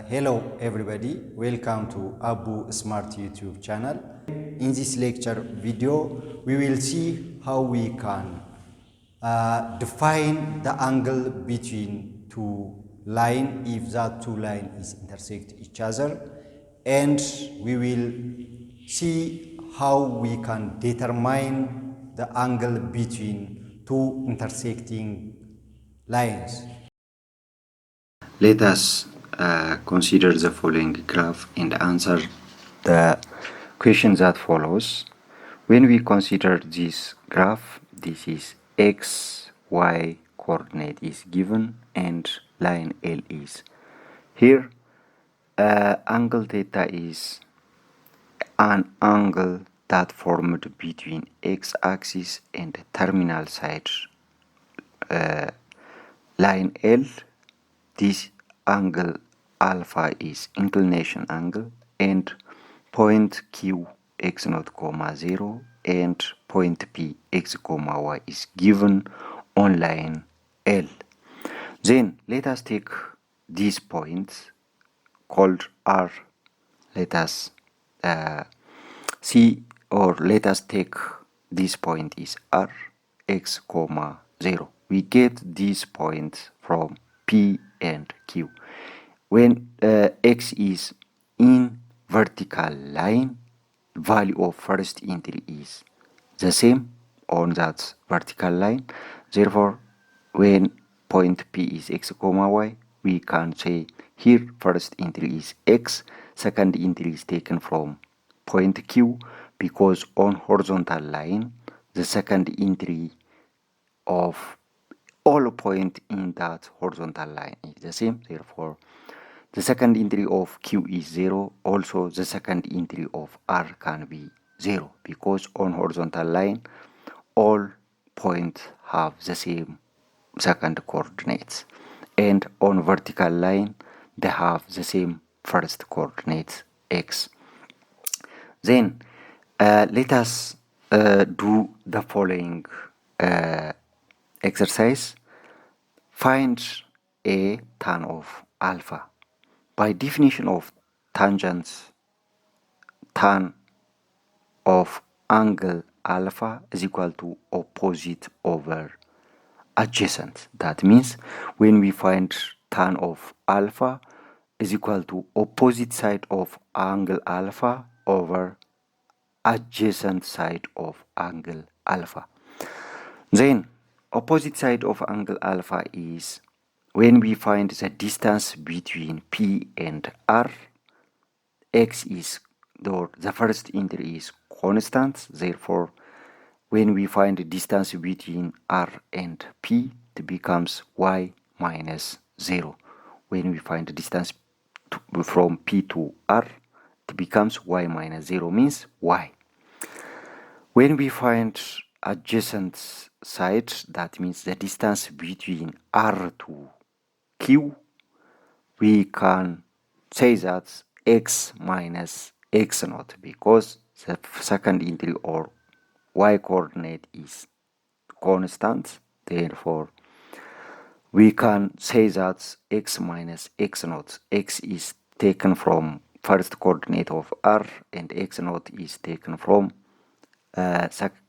Hello everybody, welcome to Abu Smart YouTube channel. In this lecture video, we will see how we can define the angle between two lines if that two lines intersect each other, and we will see how we can determine the angle between two intersecting lines. Let us consider the following graph and answer the question that follows. When we consider this graph, this is x, y coordinate is given and line L is here. Angle theta is an angle that formed between x-axis and terminal side line L. This angle alpha is inclination angle, and point Q x naught comma 0 and point P x comma y is given on line L. Then let us take this point called R. Let us see, or let us take this point is R x comma 0. We get this point from P and Q. When x is in vertical line, value of first entry is the same on that vertical line. Therefore, when point P is x comma y, we can say here first entry is x, second entry is taken from point Q, because on horizontal line the second entry of all point in that horizontal line is the same. Therefore, the second entry of Q is 0. Also, the second entry of R can be 0, because on horizontal line all points have the same second coordinates, and on vertical line they have the same first coordinates x. Then let us do the following exercise. Find a tan of alpha. By definition of tangents, tan of angle alpha is equal to opposite over adjacent. That means when we find tan of alpha is equal to opposite side of angle alpha over adjacent side of angle alpha. Then opposite side of angle alpha is when we find the distance between P and R. X is the first entry is constant. Therefore, when we find the distance between R and P, it becomes y minus 0. When we find the distance from P to R, it becomes y minus 0, means y. When we find adjacent side, that means the distance between R to Q, we can say that x minus x naught, because the second entry or y coordinate is constant. Therefore, we can say that x minus x naught, x is taken from first coordinate of R and x naught is taken from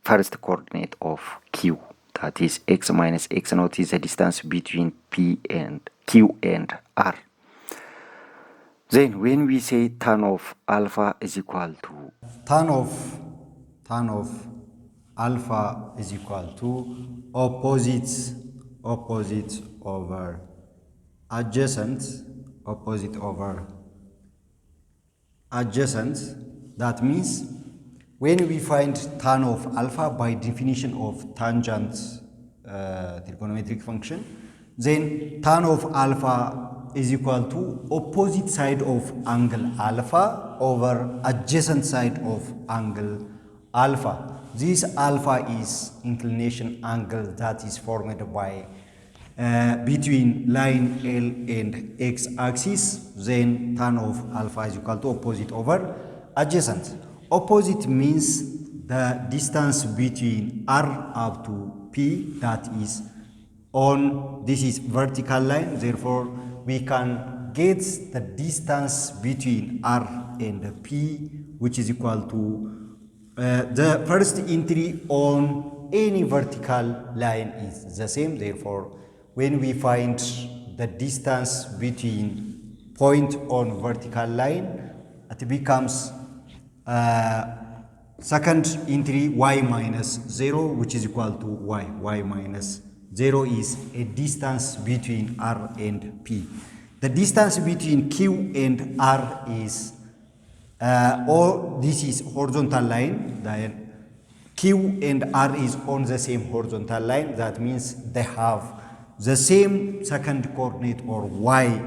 first coordinate of Q. That is x minus x naught is the distance between P and Q and R. Then when we say tan of alpha is equal to tan of alpha is equal to opposite over adjacent, that means when we find tan of alpha by definition of tangent trigonometric function, then tan of alpha is equal to opposite side of angle alpha over adjacent side of angle alpha. This alpha is inclination angle that is formed by between line L and x-axis. Then tan of alpha is equal to opposite over adjacent. Opposite means the distance between R up to P, that is on this is vertical line. Therefore, we can gets the distance between R and P, which is equal to the first entry on any vertical line is the same. Therefore, when we find the distance between point on vertical line, it becomes second entry y minus 0, which is equal to y. Y minus 0 is a distance between R and P. The distance between Q and R is, or this is horizontal line, then Q and R is on the same horizontal line. That means they have the same second coordinate or y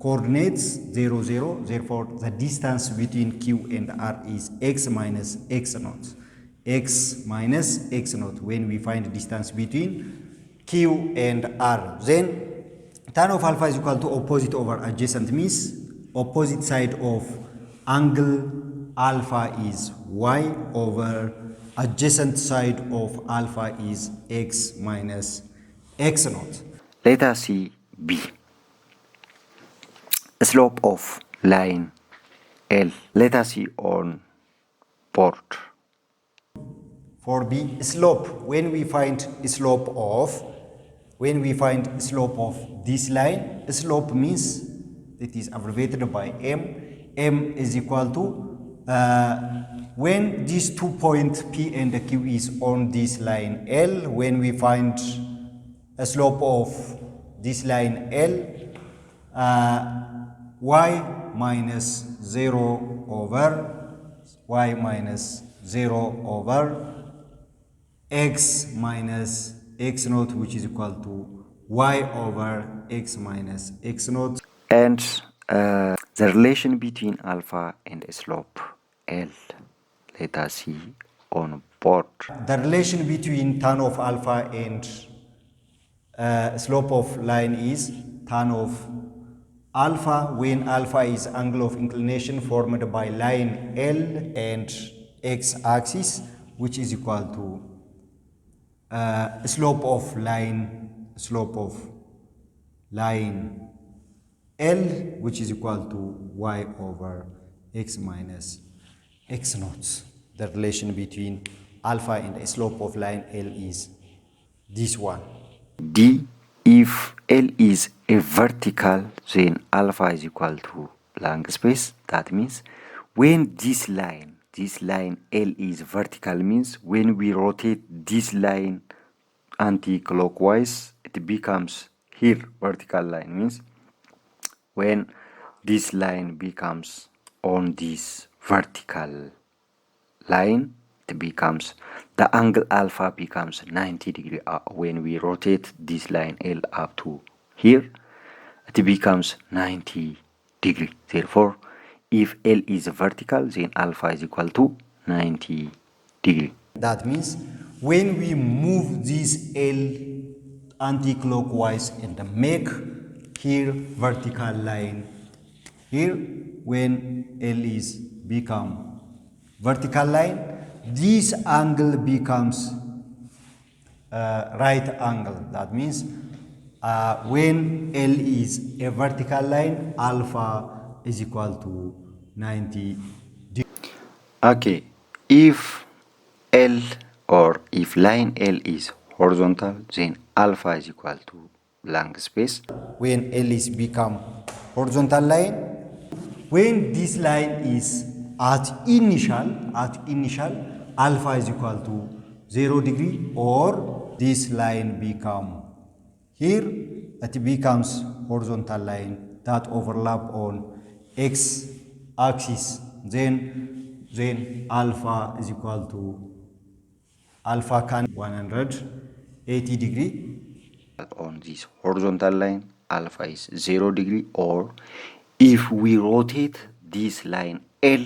coordinates 0, 0. Therefore, the distance between Q and R is x minus x naught. X minus x naught when we find the distance between Q and R. Then tan of alpha is equal to opposite over adjacent, means opposite side of angle alpha is y over adjacent side of alpha is x minus x naught. Let us see B. Slope of line L. Let us see on board. For B, slope, when we find slope of this line, slope means it is abbreviated by m. M is equal to when these 2 points P and Q is on this line L, when we find a slope of this line L, y minus 0 over x minus x naught, which is equal to y over x minus x naught. And the relation between alpha and slope L. Let us see on board. The relation between tan of alpha and slope of line is tan of alpha when alpha is angle of inclination formed by line L and x-axis, which is equal to slope of line L, which is equal to y over x minus x naught. The relation between alpha and the slope of line L is this one. D. If L is a vertical, then alpha is equal to long space. That means when this line L is vertical, means when we rotate this line anti-clockwise, it becomes here vertical line, means when this line becomes on this vertical line, it becomes the angle alpha becomes 90 degree. When we rotate this line L up to here, it becomes 90 degree. Therefore, if L is vertical, then alpha is equal to 90 degree. That means when we move this L anti-clockwise and make here vertical line, here when L is become vertical line, this angle becomes right angle. That means when L is a vertical line, alpha is equal to 90 degrees. Okay, if L or if line L is horizontal, then alpha is equal to blank space. When L is become horizontal line, when this line is at initial, alpha is equal to 0 degree, or this line become here, it becomes horizontal line that overlap on x axis, then alpha is equal to alpha can 180 degree. On this horizontal line, alpha is 0 degree, or if we rotate this line L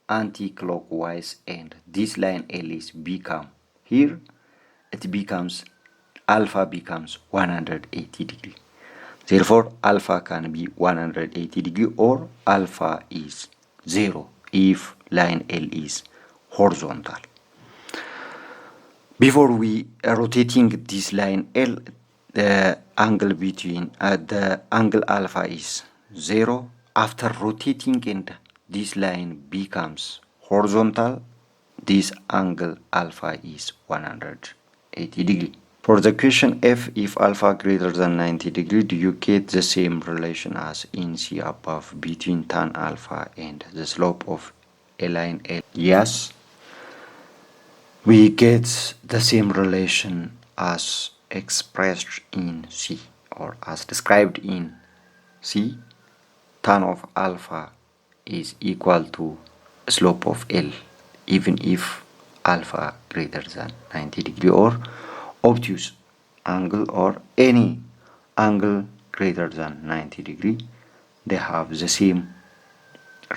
anti-clockwise and this line L is become here, it becomes alpha becomes 180 degree. Therefore, alpha can be 180 degree or alpha is 0 if line L is horizontal. Before we rotating this line L, the angle between the angle alpha is 0 after rotating and this line becomes horizontal, this angle alpha is 180 degree. For the question F, if alpha greater than 90 degree, do you get the same relation as in C above between tan alpha and the slope of a line L? Yes, we get the same relation as expressed in C, or as described in C. Tan of alpha is equal to slope of L, even if alpha greater than 90 degree, or obtuse angle or any angle greater than 90 degree, they have the same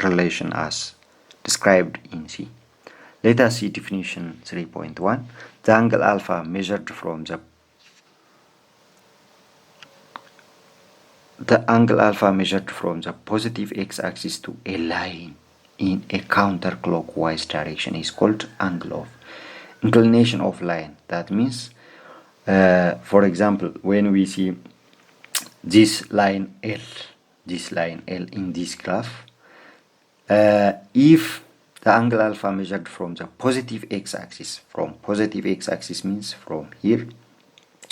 relation as described in C. Let us see definition 3.1. The angle alpha measured from the positive x-axis to a line in a counterclockwise direction is called angle of inclination of line. That means, for example, when we see this line L in this graph, if the angle alpha measured from the positive x-axis, means from here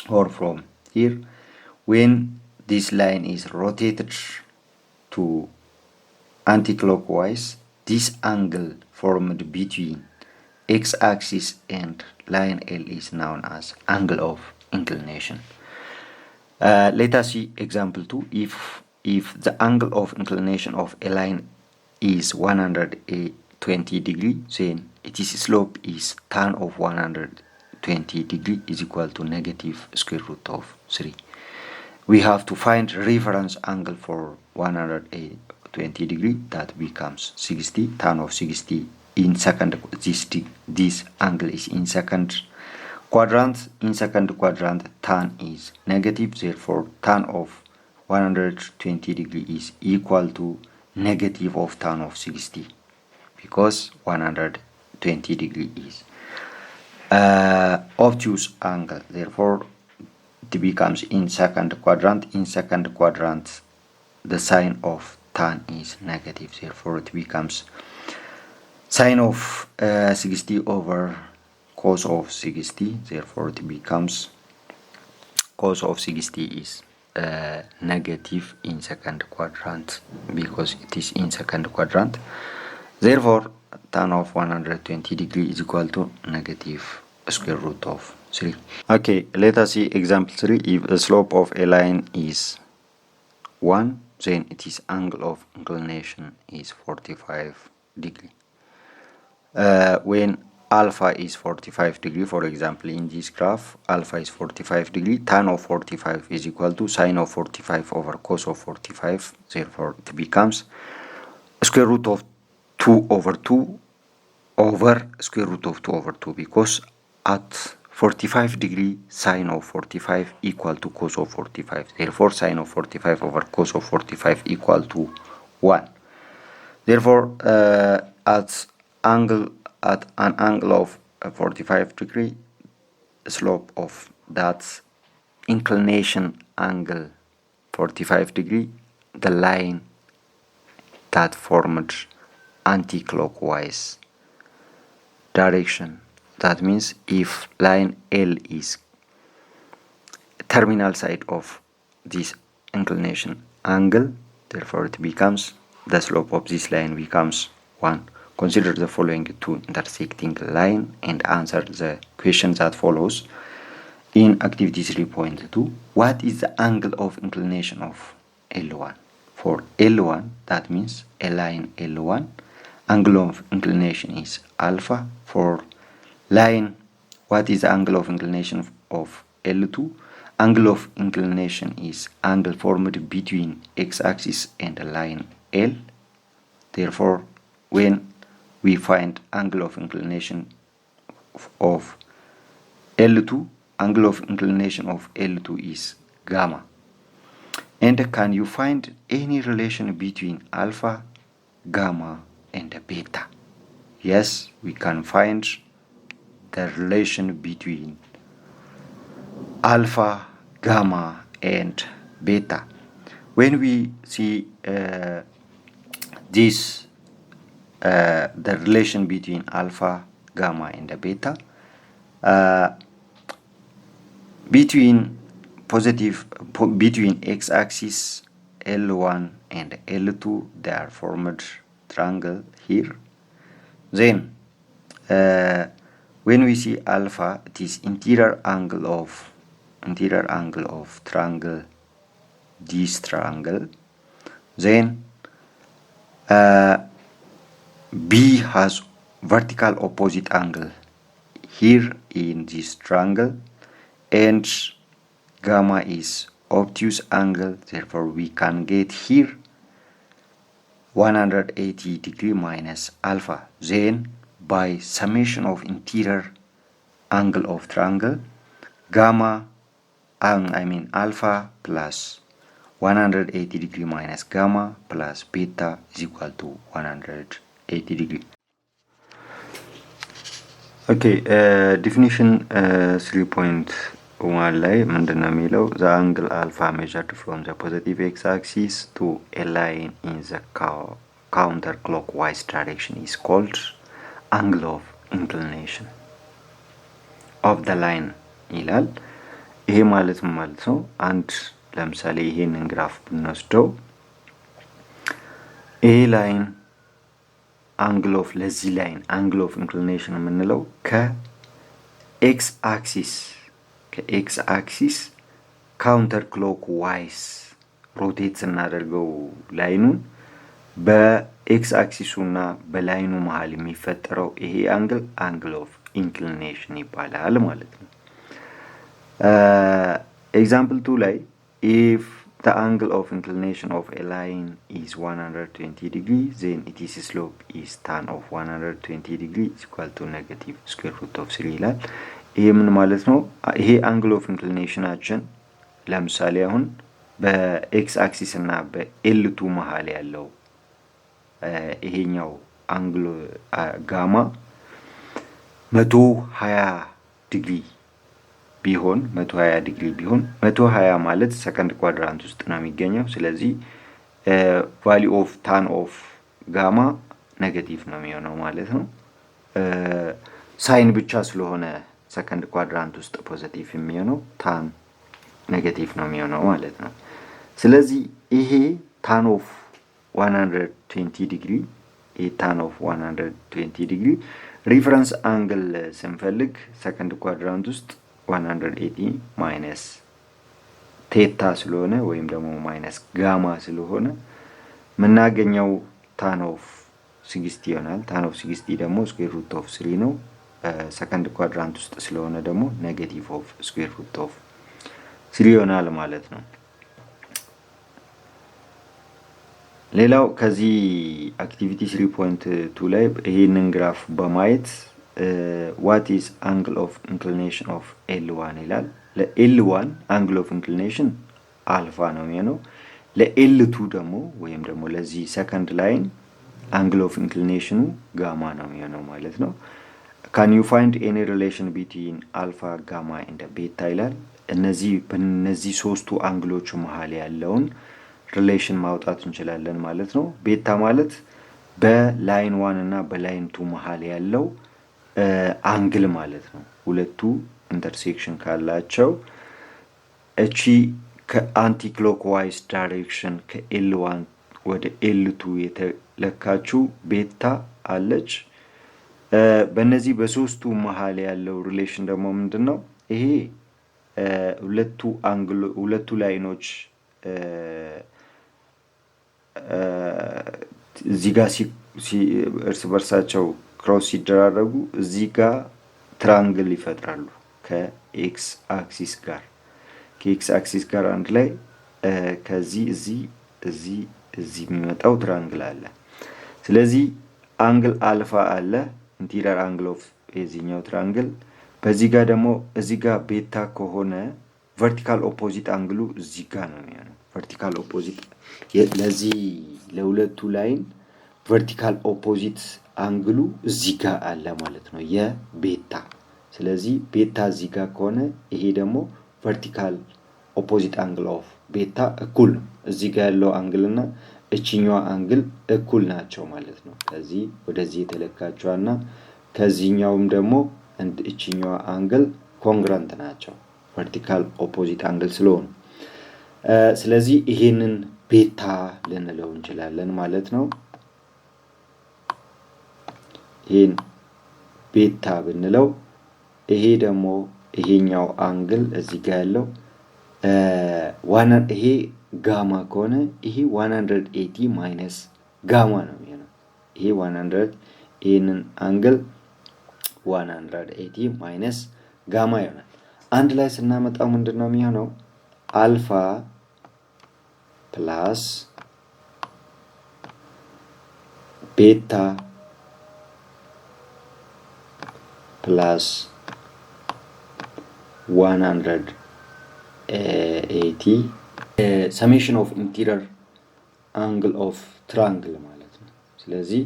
or from here, when this line is rotated to anti-clockwise, this angle formed between x-axis and line L is known as angle of inclination. Let us see example 2. If the angle of inclination of a line is 120 degree, then its slope is tan of 120 degree is equal to negative square root of 3. We have to find reference angle for 120 degree, that becomes 60. Tan of 60 in second, this angle is in second quadrant. In second quadrant, tan is negative, therefore tan of 120 degree is equal to negative of tan of 60, because 120 degree is obtuse angle, therefore it becomes in second quadrant. In second quadrant, the sign of tan is negative, therefore it becomes sine of 60 over cos of 60, therefore it becomes cos of 60 is negative in second quadrant, because it is in second quadrant. Therefore tan of 120 degree is equal to negative square root of 3. Okay, let us see example 3. If the slope of a line is 1, then its angle of inclination is 45 degree. When alpha is 45 degree, for example in this graph, alpha is 45 degree, tan of 45 is equal to sine of 45 over cos of 45, therefore it becomes square root of 2 over 2 over square root of 2 over 2, because at 45 degree sine of 45 equal to cos of 45, therefore sine of 45 over cos of 45 equal to 1. Therefore at an angle of 45 degree, slope of that inclination angle 45 degree, the line that formed anti-clockwise direction. That means if line L is terminal side of this inclination angle, therefore it becomes, the slope of this line becomes 1. Consider the following two intersecting line and answer the question that follows in activity 3.2. What is the angle of inclination of L1? For L1, that means a line L1, angle of inclination is alpha. For line, what is the angle of inclination of L2? Angle of inclination is angle formed between x-axis and line L. Therefore, when we find angle of inclination of L2, angle of inclination of L2 is gamma. And can you find any relation between alpha, gamma, and beta? Yes, we can find the relation between alpha, gamma, and beta. when we see this the relation between alpha, gamma, and the beta, between x-axis L1 and L2, they are formed triangle here. Then when we see alpha, it is interior angle of triangle, this triangle. Then B has vertical opposite angle here in this triangle, and gamma is obtuse angle. Therefore, we can get here 180 degree minus alpha. Then by summation of interior angle of triangle, gamma, alpha plus 180 degree minus gamma plus beta is equal to 180 degree. Okay, definition 3.1 ላይ ምንድነው የሚለው? the angle alpha measured from the positive x-axis to a line in the counterclockwise direction is called angle of inclination of the line ይላል። ይሄ ማለት ምን ማለት ነው? አንድ ለምሳሌ ይሄንን ግራፍ ብንወስደው ይሄ ላይን angle of ለዚህ ላይን angle of inclination የምንለው ከx axis counter clockwise rotate ስናደርገው ላይኑን በx axis እና በላይኑ መሃል የሚፈጠረው ይሄ angle of inclination ይባላል ማለት ነው። example 2 ላይ if the angle of inclination of a line is 120 degrees, then its slope is tan of 120 degrees is equal to negative square root of 3 ይላል። ይሄ ምን ማለት ነው? ይሄ angle of inclination አችን ለምሳሌ አሁን በx axis እና በL2 መሃል ያለው ይሄኛው angle ጋማ 120 ዲግሪ ቢሆን 120 ዲግሪ ቢሆን 120 ማለት ሰከንድ ኳድራንት ውስጥ ነው የሚገኘው። ስለዚህ value of tan of gamma ኔጌቲቭ ነው የሚሆነው ማለት ነው። ሳይን ብቻ ስለሆነ ሰከንድ ኳድራንት ውስጥ ፖዚቲቭ የሚሆነው tan ኔጌቲቭ ነው የሚሆነው ማለት ነው። ስለዚህ ይሄ tan of 120 ዲግሪ tan of 120 ዲግሪ ሪፈረንስ አንግል ስንፈልግ ሰከንድ ኳድራንት ውስጥ 180 minus theta ስለሆነ ወይም ደግሞ minus gamma ስለሆነ ምናገኘው tan of 60 ይሆናል። tan of 60 ደግሞ square root of 3 ነው። ሰከንድ ኳድራንት ውስጥ ስለሆነ ደግሞ negative of square root of 3 ይሆናል ማለት ነው። ሌላው ከዚህ አክቲቪቲ 3.2 ላይ ይሄንን ግራፍ በማየት what is angle of inclination of L1 ይላል። ለL1 angle of inclination alpha ነው የሚሆነው። ለL2 ደግሞ ወይም ደግሞ ለዚህ ሰከንድ ላይን angle of inclination gamma ነው የሚሆነው ማለት ነው። can you find any relation between alpha, gamma and beta ይላል። እነዚህ ሶስቱ አንግሎች መሃል ያለውን ሪሌሽን ማውጣት እንችላለን ማለት ነው። ቤታ ማለት በላይን 1 እና በላይን 2 መሃል ያለው አንግል ማለት ነው። ሁለቱ ኢንተርሴክሽን ካላቸው እቺ ከአንቲ ክሎክዋይዝ ዳይሬክሽን ከኤል1 ወደ ኤል2 የተለካችው ቤታ አለች። በእነዚህ በሶስቱ መሃል ያለው ሪሌሽን ደግሞ ምንድነው? ይሄ ሁለቱ ላይኖች እዚህ ጋር እርስ በርሳቸው ክሮስ ሲደራረጉ እዚህ ጋር ትራያንግል ይፈጥራሉ ከኤክስ አክሲስ ጋር አንድ ላይ ከዚህ እዚህ የሚመጣው ትራያንግል አለ። ስለዚህ አንግል አልፋ አለ ኢንቲሪየር አንግል ኦፍ የዚህኛው ትራያንግል። በዚህ ጋር ደግሞ እዚህ ጋር ቤታ ከሆነ ቨርቲካል ኦፖዚት አንግሉ እዚህ ጋር ነው የሚሆነው። ቨርቲካል ኦፖዚት ለዚህ ለሁለቱ ላይን ቨርቲካል ኦፖዚት አንግሉ እዚህ ጋር አለ ማለት ነው የቤታ። ስለዚህ ቤታ እዚህ ጋር ከሆነ ይሄ ደግሞ ቨርቲካል ኦፖዚት አንግል ኦፍ ቤታ እኩል እዚህ ጋር ያለው አንግልና እቺኛው አንግል እኩል ናቸው ማለት ነው። ከዚህ ወደዚህ የተለካቸውና ከዚህኛውም ደግሞ እቺኛው አንግል ኮንግረንት ናቸው ቨርቲካል ኦፖዚት አንግል ስለሆኑ ስለዚህ ይሄንን ቤታ ልንለው እንችላለን ማለት ነው። ይሄን ቤታ ብንለው ይሄ ደግሞ ይሄኛው አንግል እዚህ ጋር ያለው ይሄ ጋማ ከሆነ ይሄ 180 ማይነስ ጋማ ነው የሚሆነው። ይሄ 100 ይሄንን አንግል 180 ማይነስ ጋማ ይሆናል። አንድ ላይ ስናመጣው ምንድነው የሚሆነው? አልፋ ፕላስ ቤታ plus 180 summation of interior angle of triangle ማለት ነው። ስለዚህ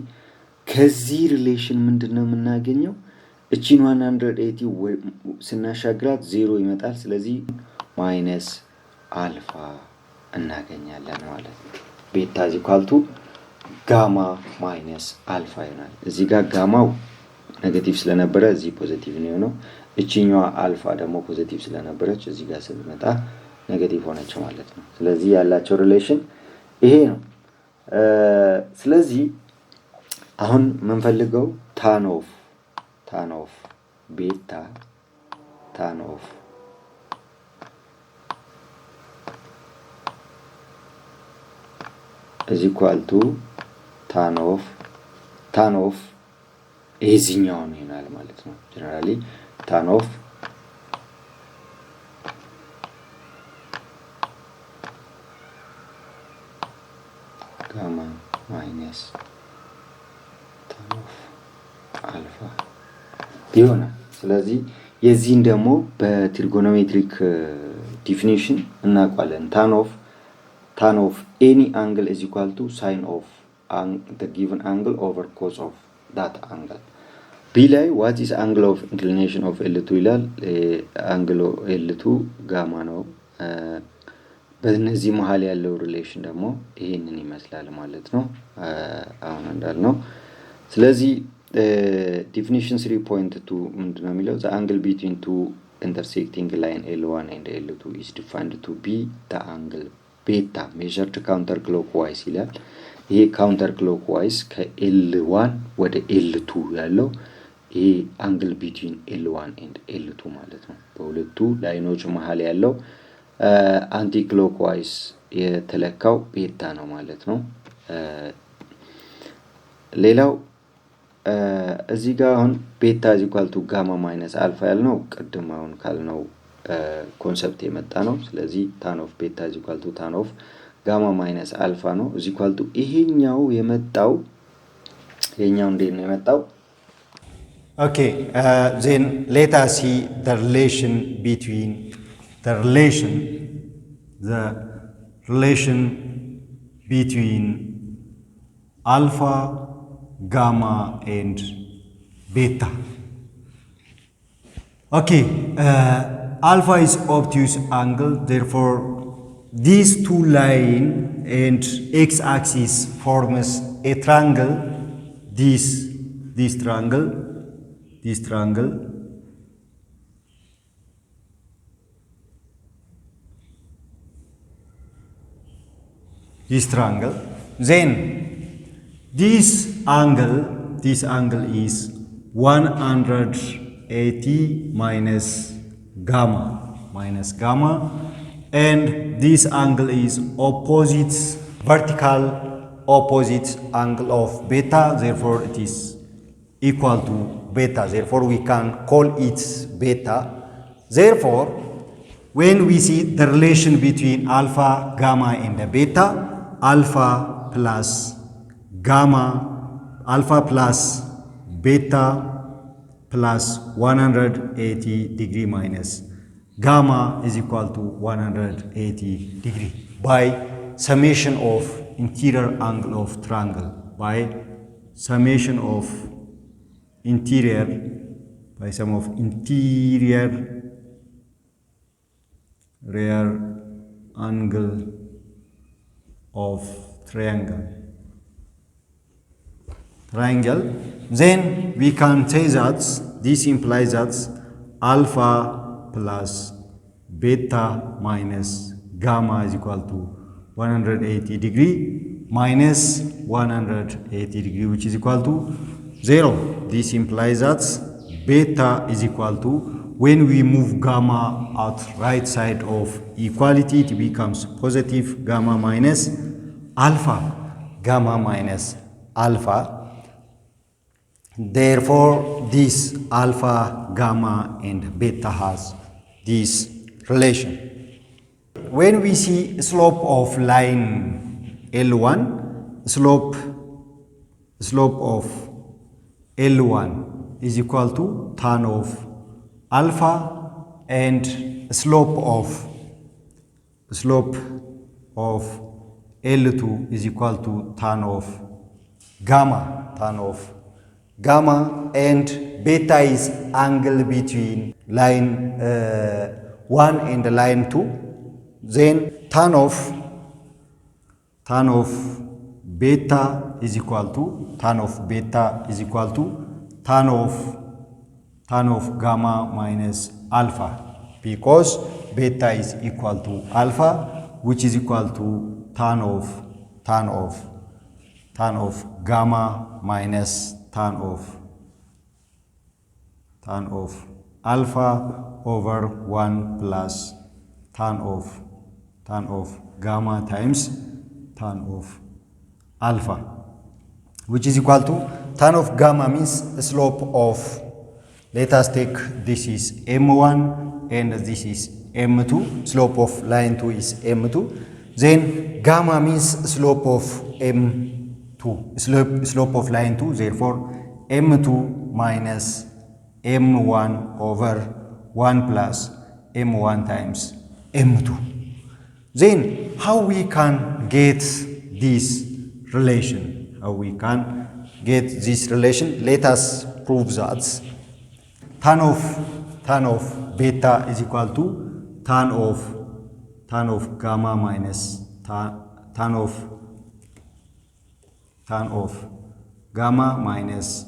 ከዚህ ሪሌሽን ምንድነው የምናገኘው? እቺን 180 ስናሻግራት 0 ይመጣል። ስለዚህ ማይነስ አልፋ እናገኛለን ማለት ነው። ቤታ = ጋማ ማይነስ አልፋ ይሆናል። እዚህ ጋር ጋማው ኔጌቲቭ ስለነበረ እዚህ ፖዚቲቭ ነው የሆነው። እቺኛዋ አልፋ ደግሞ ፖዚቲቭ ስለነበረች እዚህ ጋር ስለመጣ ኔጌቲቭ ሆነች ማለት ነው። ስለዚህ ያላቸው ሪሌሽን ይሄ ነው። ስለዚህ አሁን የምንፈልገው tan of beta tan of is equal to tan of እዚህኛው ነው ይሆናል ማለት ነው። ጀነራሊ tan of ጋማ ማይነስ tan of አልፋ ይሆናል። ስለዚህ የዚህን ደግሞ በትሪጎኖሜትሪክ ዲፊኒሽን እናውቃለን። tan of any angle is equal to sin of the given angle over cos of that angle. B ላይ what is angle of inclination of L2 ይላል። angle of L2 ጋማ ነው። በእነዚህ መሃል ያለው ሪሌሽን ደግሞ ይሄንን ይመስላል ማለት ነው። አሁን እንዳልነው ስለዚህ definition 3.2 ምንድነው የሚለው? the angle between two intersecting line L1 and L2 is defined to be the angle beta measured counterclockwise ይላል። ይሄ counterclockwise ከL1 ወደ L2 ያለው ይሄ angle between L1 and L2 ማለት ነው። በሁለቱ ላይኖች መሃል ያለው anti clockwise የተለካው ቤታ ነው ማለት ነው። ሌላው እዚህ ጋር አሁን ቤታ = ጋማ ማይነስ አልፋ ያልነው ቅድም አሁን ካልነው ኮንሰፕት የመጣ ነው። ስለዚህ tan of beta = tan of ጋማ ማይነስ አልፋ ነው ይሄኛው የመጣው ይሄኛው እንዴት ነው የመጣው? Okay, then let us see the relation between alpha, gamma and beta. Okay, alpha is obtuse angle, therefore these two line and x-axis forms a triangle. This triangle, this triangle then this angle is 180 minus gamma and this angle is vertical opposite angle of beta, therefore it is equal to beta, therefore we can call it beta. Therefore when we see the relation between alpha, gamma and beta, alpha plus beta plus 180 degree minus gamma is equal to 180 degree by summation of interior angle of triangle, by summation of interior rear angle of triangle. Then we can say that this implies that alpha plus beta minus gamma is equal to 180 degree minus 180 degree, which is equal to 0. This implies that beta is equal to, when we move gamma at right side of equality, it becomes positive gamma minus alpha. Gamma minus alpha. Therefore, this alpha, gamma, and beta has this relation. When we see slope of line L1, slope of L1 is equal to tan of alpha, and slope of L2 is equal to tan of gamma, and beta is angle between line 1 and line 2. Then tan of beta is equal to tan of gamma minus alpha, because beta is equal to alpha, which is equal to tan of gamma minus tan of alpha over 1 plus tan of gamma times tan of alpha, which is equal to tan of gamma means the slope of, let us take this is M1 and this is M2, slope of line 2 is M2. Then gamma means slope of M2, slope of line 2, therefore M2 minus M1 over 1 plus M1 times M2. Then how we can get this relation? Let us prove that tan of beta is equal to tan of gamma minus tan of gamma minus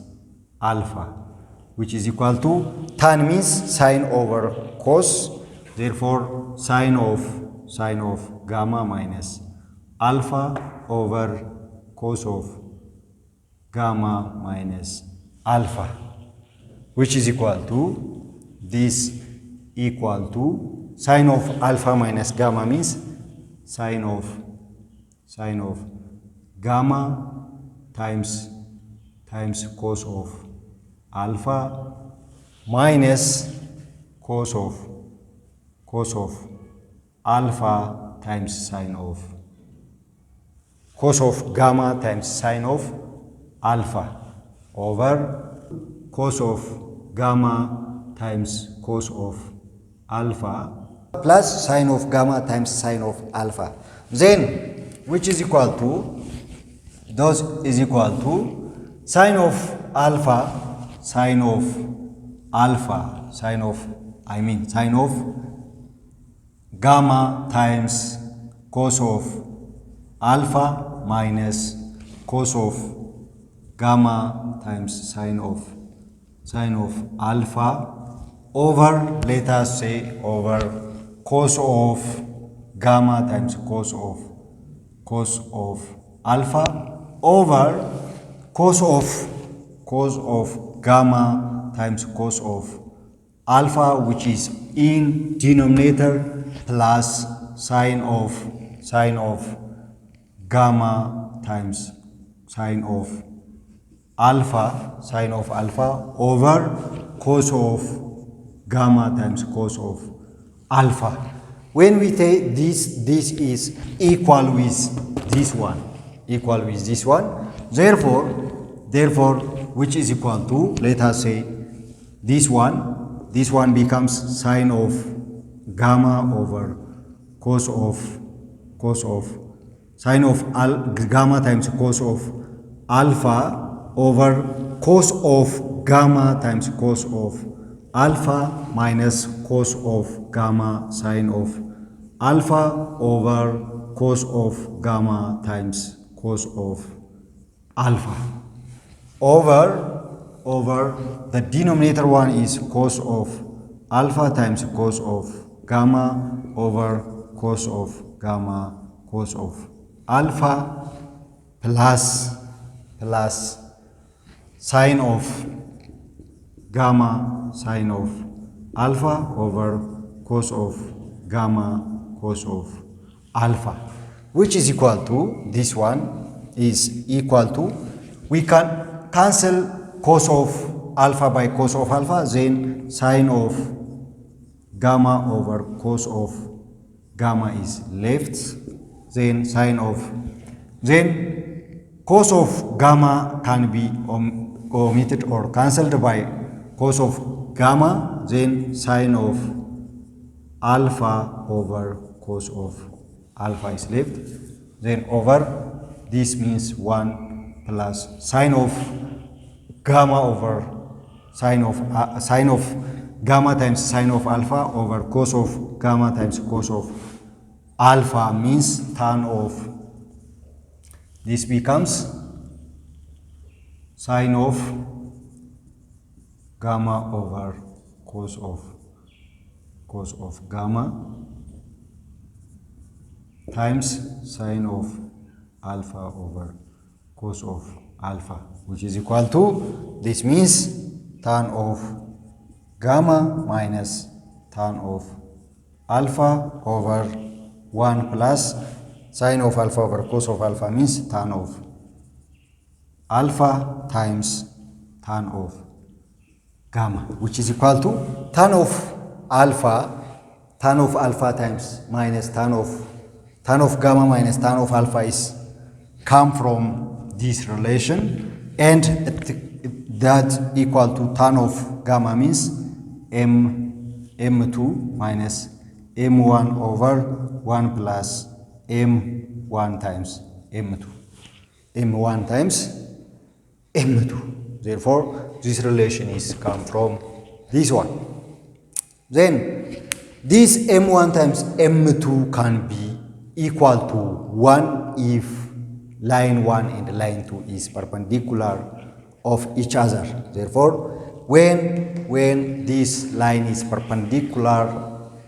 alpha, which is equal to, tan means sine over cos, therefore sine of gamma minus alpha over cos of gamma minus alpha, which is equal to, this equal to sine of alpha minus gamma means sine of gamma times cos of alpha minus cos of alpha times sine of cos of gamma times sine of alpha over cos of gamma times cos of alpha plus sine of gamma times sine of alpha. Then, which is equal to, sine of gamma times cos of alpha minus cos of gamma times sine of alpha over, let us say, over cos of gamma times cos of alpha over cos of gamma times cos of alpha, which is in denominator, plus sine of gamma times sine of alpha over cos of gamma times cos of alpha. When we take this is equal with this one, therefore which is equal to, let us say, this one becomes sine of gamma over cos of sine of gamma times cos of alpha over cos of gamma times cos of alpha minus cos of gamma sine of alpha over cos of gamma times cos of alpha over the denominator one is cos of alpha times cos of gamma over cos of gamma cos of alpha plus sine of gamma sine of alpha over cos of gamma cos of alpha, which is equal to, this one is equal to, we can cancel cos of alpha by cos of alpha, then sine of gamma over cos of gamma is left, then sine of, then cos of gamma can be omitted or cancelled by cos of gamma, then sine of alpha over cos of alpha is left, then over, this means 1 plus sine of gamma over sine of gamma times sine of alpha over cos of gamma times cos of alpha means tan of, this becomes sine of gamma over cos of gamma times sine of alpha over cos of alpha, which is equal to, this means tan of gamma minus tan of alpha over 1 plus sine of alpha over cos of alpha means tan of alpha times tan of gamma, which is equal to tan of alpha times minus tan of gamma minus tan of alpha is come from this relation, and that equal to tan of gamma means m2 minus m1 over 1 plus m1 times m1 times m2. Therefore, this relation is come from this one. Then, this m1 times m2 can be equal to 1 if line 1 and line 2 is perpendicular of each other. Therefore, when this line is perpendicular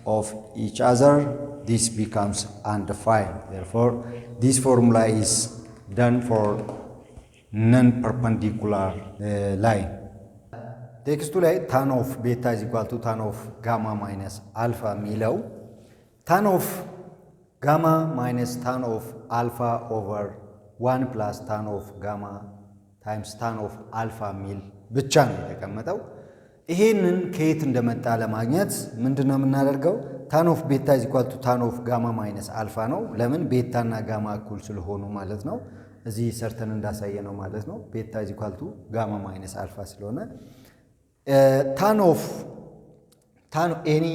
of each other, this becomes undefined. Therefore, this formula is done for non-perpendicular line. Text ላይ tan of beta is equal to tan of gamma minus alpha የሚለው tan of gamma minus tan of alpha over 1 plus tan of gamma times tan of alpha ሚል ብቻ ነው የተቀመጠው። ይሄንን ከየት እንደመጣ ለማግኘት ምንድነው የምናደርገው? tan of beta is equal to tan of gamma minus alpha ነው። ለምን ቤታ እና ጋማ እኩል ስለሆኑ ማለት ነው። እዚህ ሰርተን እንዳሳየ ነው ማለት ነው። beta is equal to gamma minus alpha ስለሆነ tan any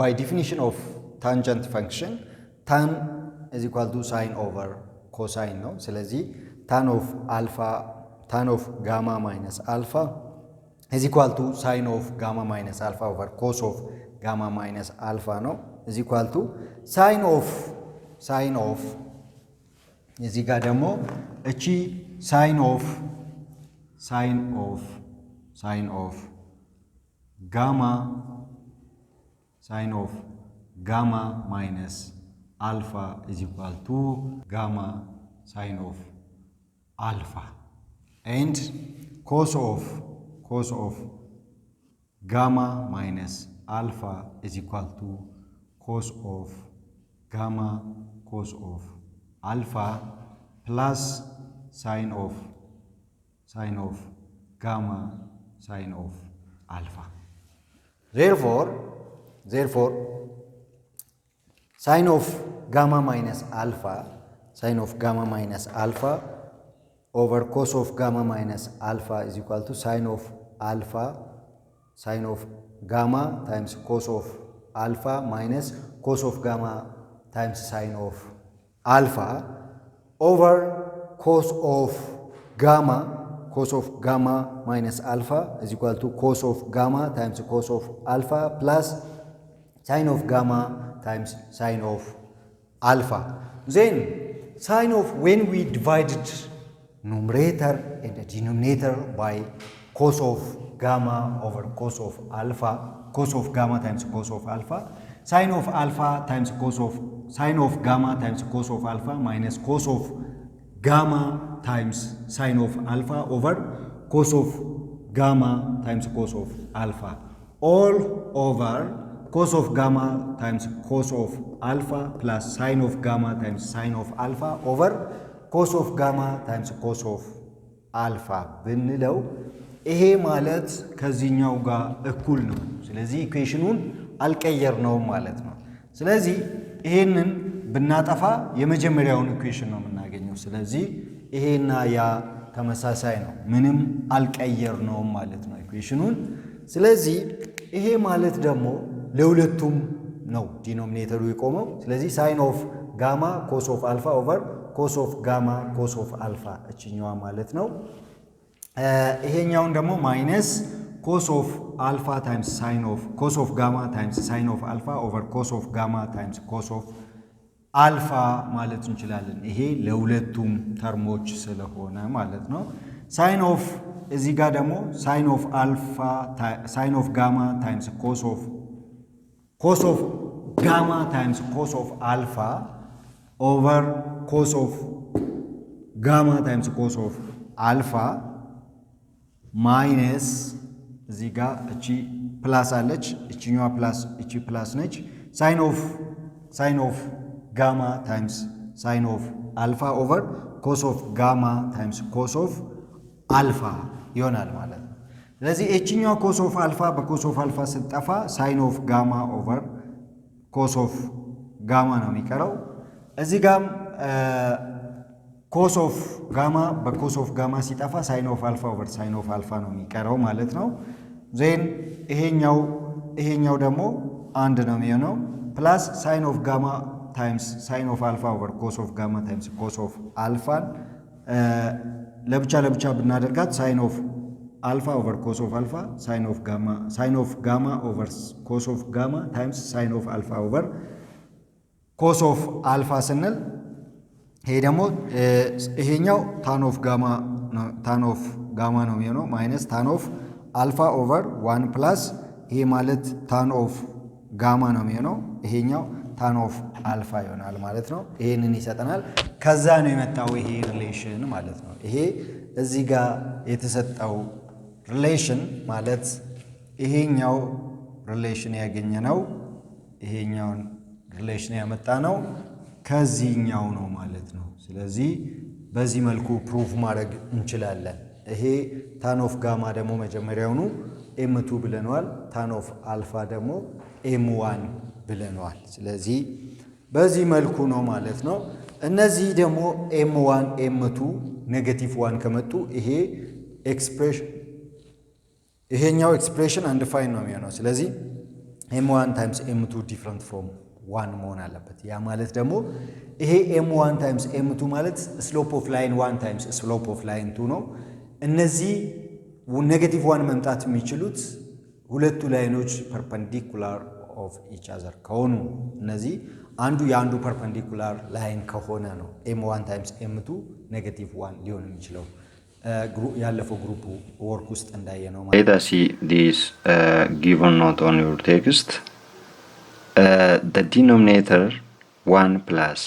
by definition of tangent function tan is equal to sine over cosine ነው። ስለዚህ tan of gamma minus alpha is equal to sine of gamma minus alpha over cos of gamma minus alpha ነው is equal to sine of እዚህ ጋር ደግሞ እቺ sine of gamma minus alpha is equal to gamma sine of alpha, and cos of gamma minus alpha is equal to cos of gamma cos of alpha plus sine of gamma sine of alpha. Therefore, sine of gamma minus alpha over cos of gamma minus alpha is equal to sine of gamma times cos of alpha minus cos of gamma times sine of alpha over cos of gamma minus alpha is equal to cos of gamma times cos of alpha plus sine of gamma times sine of alpha. Then sign of when we divided numerator and the denominator by cos of gamma over cos of alpha, cos of gamma times cos of alpha, sine of alpha times cos of sine of gamma times cos of alpha minus cos of gamma times sine of alpha over cos of gamma times cos of alpha, all over cos of gamma times cos of alpha plus sine of gamma times sine of alpha over cos of gamma times cos of alpha ብንለው ይሄ ማለት ከዚህኛው ጋር እኩል ነው። ስለዚህ ኢኩዌሽኑን አልቀየርነውም ማለት ነው። ስለዚህ ይሄንን ብናጠፋ የመጀመሪያውን ኢኩዌሽን ነው የምናገኘው። ስለዚህ ይሄና ያ ተመሳሳይ ነው፣ ምንም አልቀየርነውም ማለት ነው ኢኩዌሽኑን። ስለዚህ ይሄ ማለት ደግሞ ለሁለቱም ነው ዲኖሚኔተሩ የቆመው። ስለዚህ ሳይን ኦፍ ጋማ ኮስ ኦፍ አልፋ ኦቨር ኮስ ኦፍ ጋማ ኮስ ኦፍ አልፋ እችኛዋ ማለት ነው። ይሄኛውን ደግሞ ማይነስ ኮስ ኦፍ አልፋ ታይምስ ሳይን ኦፍ ኮስ ኦፍ ጋማ ታይምስ ሳይን ኦፍ አልፋ ኦቨር ኮስ ኦፍ ጋማ ታይምስ ኮስ ኦፍ አልፋ ማለት እንችላለን። ይሄ ለሁለቱም ተርሞች ስለሆነ ማለት ነው። ሳይን ኦፍ እዚህ ጋር ደግሞ ሳይን ኦፍ አልፋ ሳይን ኦፍ ጋማ ታይምስ ኮስ ኦፍ ጋማ ታይምስ ኮስ ኦፍ አልፋ ኦቨር ኮስ ኦፍ ጋማ ታይምስ ኮስ ኦፍ አልፋ ማይነስ እዚህ ጋር እቺ ፕላስ አለች፣ እቺኛዋ ፕላስ እቺ ፕላስ ነች። ሳይን ኦፍ ጋማ ታይምስ ሳይን ኦፍ አልፋ ኦቨር ኮስ ኦፍ ጋማ ታይምስ ኮስ ኦፍ አልፋ ይሆናል ማለት ነው። ስለዚህ እቺኛዋ ኮስ ኦፍ አልፋ በኮስ ኦፍ አልፋ ስትጠፋ ሳይን ኦፍ ጋማ ኦቨር ኮስ ኦፍ ጋማ ነው የሚቀረው። እዚህ ጋም ኮስ ኦፍ ጋማ በኮስ ኦፍ ጋማ ሲጠፋ ሳይን ኦፍ አልፋ ኦቨር ሳይን ኦፍ አልፋ ነው የሚቀረው ማለት ነው። ዜን ይሄኛው ደግሞ አንድ ነው የሚሆነው ፕላስ ሳይን ኦፍ ጋማ ታይምስ ሳይን ኦፍ አልፋ ኦቨር ኮስ ኦፍ ጋማ ታይምስ ኮስ ኦፍ አልፋን ለብቻ ብናደርጋት ሳይን ኦፍ አልፋ ኦቨር ኮስ ኦፍ አልፋ ሳይን ኦፍ ጋማ ኦቨር ኮስ ኦፍ ጋማ ታይምስ ሳይን ኦፍ አልፋ ኦቨር ኮስ ኦፍ አልፋ ስንል ይሄ ደግሞ ይሄኛው ታን ኦፍ ጋማ ነው የሚሆነው ማይነስ ታን ኦፍ አልፋ ኦቨር 1 ፕላስ ይሄ ማለት ታን ኦፍ ጋማ ነው የሚሆነው ይሄኛው ታን ኦፍ አልፋ ይሆናል ማለት ነው። ይሄንን ይሰጠናል። ከዛ ነው የመጣው ይሄ ሪሌሽን ማለት ነው። ይሄ እዚህ ጋር የተሰጠው ሪሌሽን ማለት ይሄኛው ሪሌሽን ያገኘነው ይሄኛውን ሪሌሽን ያመጣ ነው ከዚህኛው ነው ማለት ነው። ስለዚህ በዚህ መልኩ ፕሩፍ ማድረግ እንችላለን። ይሄ ታን ኦፍ ጋማ ደግሞ መጀመሪያውኑ ኤም2 ብለነዋል። ታን ኦፍ አልፋ ደግሞ ኤም1 ብለነዋል። ስለዚህ በዚህ መልኩ ነው ማለት ነው። እነዚህ ደግሞ ኤም1 ኤም2 ኔጌቲቭ 1 ከመጡ ይሄኛው ኤክስፕሬሽን አንዲፋይን ነው የሚሆነው። ስለዚህ ኤም1 ታይምስ ኤም2 ዲፍረንት ፍሮም 1 መሆን አለበት። ያ ማለት ደግሞ ይሄ ኤም1 ታይምስ ኤም2 ማለት ስሎፕ ኦፍ ላይን 1 ታይምስ ስሎፕ ኦፍ ላይን 2 ነው። እነዚህ ኔጌቲቭ 1 መምጣት የሚችሉት ሁለቱ ላይኖች ፐርፐንዲኩላር ኦፍ ኢች አዘር ከሆኑ እነዚህ አንዱ የአንዱ ፐርፐንዲኩላር ላይን ከሆነ ነው ኤም1 ታይምስ ኤም2 ኔጌቲቭ 1 ሊሆን የሚችለው ያለፈው ግሩፕ ወርክ ውስጥ እንዳየ ነው ማለት ነው። Let us see this given note on your text. The denominator 1 plus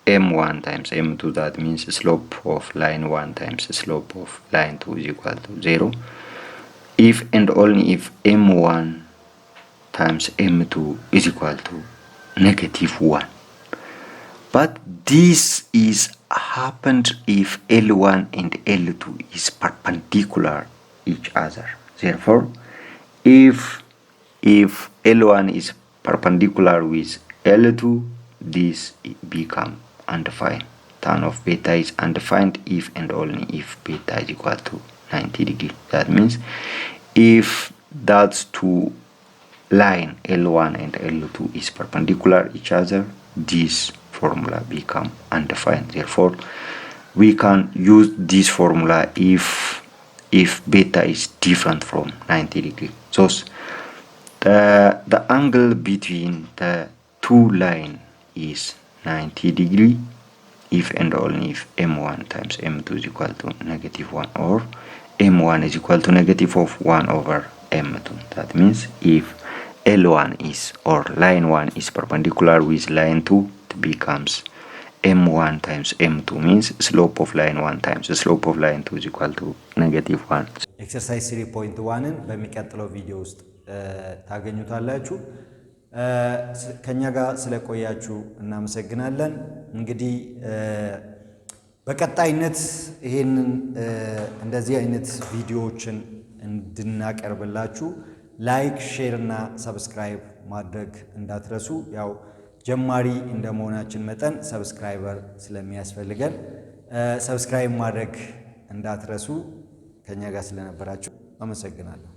m1 times m2, that means slope of line 1 times slope of line 2 is equal to 0 if and only if m1 times m2 is equal to negative 1. But this is happened if L1 and L2 is perpendicular each other. Therefore, if L1 is perpendicular with L2, this become undefined. Tan of beta is undefined if and only if beta is equal to 90 degree. That means if that's two line L1 and L2 is perpendicular each other, this formula become undefined. Therefore, we can use this formula if beta is different from 90 degree. So the angle between the two line is 90 degree if and only if m1 times m2 is equal to -1 or m1 is equal to negative of 1 over m2. That means if L1 is, or line 1 is perpendicular with line 2, it becomes m1 times m2 means slope of line 1 times the slope of line 2 is equal to -1. ኤክሰርሳይዝ 3.1ን በሚቀጥለው ቪዲዮ ውስጥ ታገኙታላችሁ። ከኛ ጋር ስለቆያችሁ እናመሰግናለን። እንግዲህ በቀጣይነት ይሄንን እንደዚህ አይነት ቪዲዮዎችን እንድናቀርብላችሁ ላይክ፣ ሼር እና ሰብስክራይብ ማድረግ እንዳትረሱ። ያው ጀማሪ እንደመሆናችን መጠን ሰብስክራይበር ስለሚያስፈልገን ሰብስክራይብ ማድረግ እንዳትረሱ። ከኛ ጋር ስለነበራችሁ አመሰግናለሁ።